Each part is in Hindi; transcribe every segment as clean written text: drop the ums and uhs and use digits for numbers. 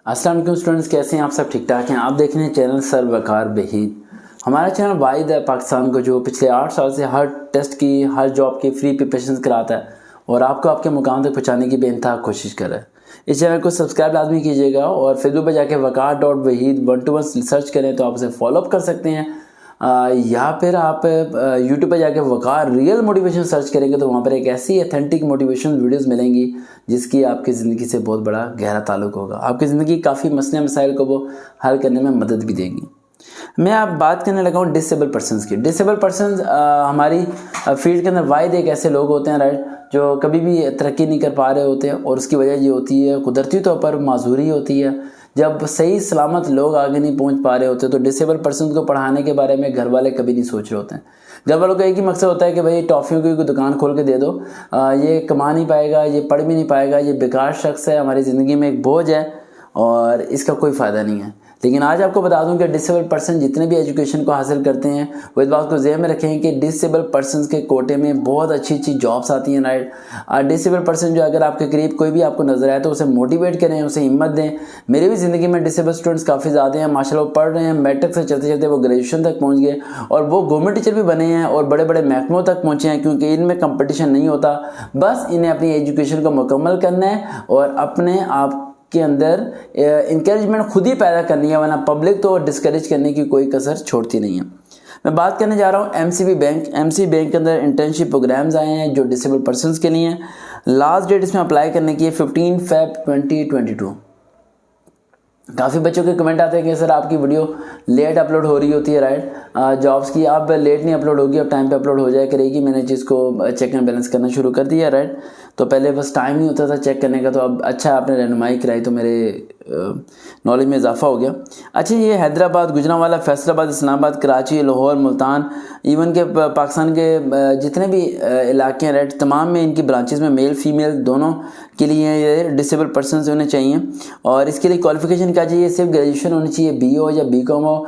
अस्सलाम वालेकुम स्टूडेंट्स, कैसे हैं आप? सब ठीक ठाक हैं? आप देख रहे हैं चैनल सर वकार वहीद। हमारा चैनल वाहिद है पाकिस्तान को जो पिछले 8 साल से हर टेस्ट की, हर जॉब की फ्री प्रिपरेशन कराता है और आपको आपके मुकाम तक पहुंचाने की बेइंतहा कोशिश कर रहा है। इस चैनल को सब्सक्राइब लाजमी कीजिएगा और फेसबुक पर जाके वकार.वहीद 121 सर्च करें तो आप उसे फॉलोअप कर सकते हैं। या फिर आप यूट्यूब पर जाके वकार रियल मोटिवेशन सर्च करेंगे तो वहाँ पर एक ऐसी अथेंटिक मोटिवेशन वीडियोस मिलेंगी जिसकी आपकी ज़िंदगी से बहुत बड़ा गहरा ताल्लुक होगा। आपकी ज़िंदगी काफ़ी मसले मसाइल को वो हल करने में मदद भी देगी। मैं आप बात करने लगा हूँ डिसेबल पर्सनस की। डिसेबल पर्सनस हमारी फील्ड के अंदर वाहिद एक ऐसे लोग होते हैं राइट, जो कभी भी तरक्की नहीं कर पा रहे होते हैं और उसकी वजह ये होती है कुदरती तौर पर माजूरी होती है। जब सही सलामत लोग आगे नहीं पहुंच पा रहे होते तो डिसेबल पर्सन को पढ़ाने के बारे में घर वाले कभी नहीं सोच रहे होते हैं। घर वालों का एक ही मकसद होता है कि भाई टॉफ़ियों की कोई दुकान खोल के दे दो, ये कमा नहीं पाएगा, ये पढ़ भी नहीं पाएगा, ये बेकार शख्स है, हमारी ज़िंदगी में एक बोझ है और इसका कोई फ़ायदा नहीं है। लेकिन आज आपको बता दूं कि डिसेबल पर्सन जितने भी एजुकेशन को हासिल करते हैं वो इस बात को ज़हन में रखें कि डिसेबल पर्सन के कोटे में बहुत अच्छी अच्छी जॉब्स आती हैं राइट। डिसेबल पर्सन जो अगर आपके करीब कोई भी आपको नज़र आए तो उसे मोटिवेट करें, उसे हिम्मत दें। मेरी भी ज़िंदगी में डिसेबल स्टूडेंट्स काफ़ी ज़्यादा हैं, माशाल्लाह पढ़ रहे हैं, मैट्रिक से चलते चलते वो ग्रेजुएशन तक पहुँच गए और वो गवर्नमेंट टीचर भी बने हैं और बड़े बड़े महकमों तक पहुँचे हैं, क्योंकि इनमें कंपटीशन नहीं होता। बस इन्हें अपनी एजुकेशन को मुकम्मल करना है और अपने आप के अंदर इंकरेजमेंट खुद ही पैदा करनी है, वरना पब्लिक तो डिस्करेज करने की कोई कसर छोड़ती नहीं है। मैं बात करने जा रहा हूँ एमसीबी बैंक। एमसीबी बैंक के अंदर इंटर्नशिप प्रोग्राम्स आए हैं जो डिसेबल पर्सनस के लिए हैं। लास्ट डेट इसमें अप्लाई करने की है 15 फेब 2022। काफ़ी बच्चों के कमेंट आते हैं कि सर आपकी वीडियो लेट अपलोड हो रही होती है राइट, जॉब्स की। अब लेट नहीं अपलोड होगी, अब टाइम पे अपलोड हो जाया करेगी। मैंने चीज़ को चेक एंड बैलेंस करना शुरू कर दिया राइट। तो पहले बस टाइम नहीं होता था चेक करने का, तो अब अच्छा आपने रहनुमाई कराई तो मेरे नॉलेज में इजाफा हो गया। अच्छा, ये हैदराबाद, गुजरांवाला, फैसलाबाद, इस्लामाबाद, कराची, लाहौर, मुल्तान, इवन के पाकिस्तान के जितने भी इलाके हैं राइट, तमाम में इनकी ब्रांचेस में मेल फीमेल दोनों के लिए ये डिसेबल पर्सन होने चाहिए। और इसके लिए क्वालिफिकेशन क्या चाहिए? सिर्फ ग्रेजुएशन होनी चाहिए, BO या BCom हो,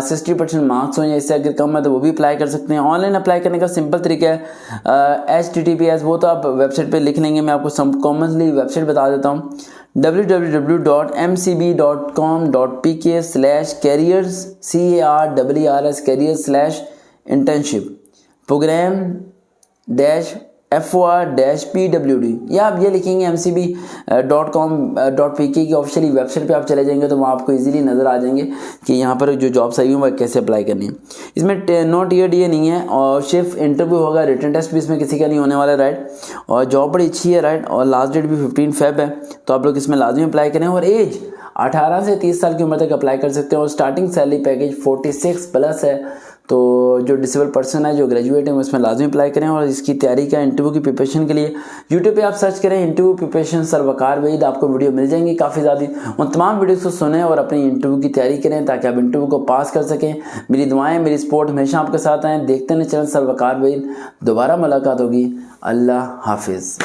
60% मार्क्स हो या इससे अगर कम है तो वो भी अप्लाई कर सकते हैं। ऑनलाइन अप्लाई करने का सिंपल तरीका है HTTPS, वो तो आप वेबसाइट पे लिख लेंगे, मैं आपको कॉमनली वेबसाइट बता देता हूँ www.mcb.com.pk/careers careers/internship program -FOR-PWD, या आप ये लिखेंगे mcb.com.pk की ऑफिशियली वेबसाइट पे आप चले जाएंगे तो वहाँ आपको इजीली नज़र आ जाएंगे कि यहाँ पर जो जॉब्स आई हुई वह कैसे अप्लाई करनी है। इसमें नो TADA नहीं है और सिर्फ इंटरव्यू होगा, रिटन टेस्ट भी इसमें किसी का नहीं होने वाला राइट। और जॉब बड़ी अच्छी है राइट, और लास्ट डेट भी 15 फेब है, तो आप लोग इसमें लाजमी अप्लाई करें। और एज 18 से 30 साल की उम्र तक अप्लाई कर सकते हैं और स्टार्टिंग सैलरी पैकेज 46+ है। तो जो डिसेबल पर्सन है, जो ग्रेजुएट है, वो इसमें लाजमी अप्लाई करें। और इसकी तैयारी का इंटरव्यू की प्रिपरेशन के लिए यूट्यूब पे आप सर्च करें इंटरव्यू प्रिपरेशन सर वकार वहीद, आपको वीडियो मिल जाएंगी काफ़ी ज़्यादा। उन तमाम वीडियोस को सुनें और अपनी इंटरव्यू की तैयारी करें ताकि आप इंटरव्यू को पास कर सकें। मेरी दुआएं, मेरी सपोर्ट हमेशा आपके साथ आएँ। देखते हैं चैनल सर वकार वहीद। दोबारा मुलाकात होगी। अल्लाह हाफिज़।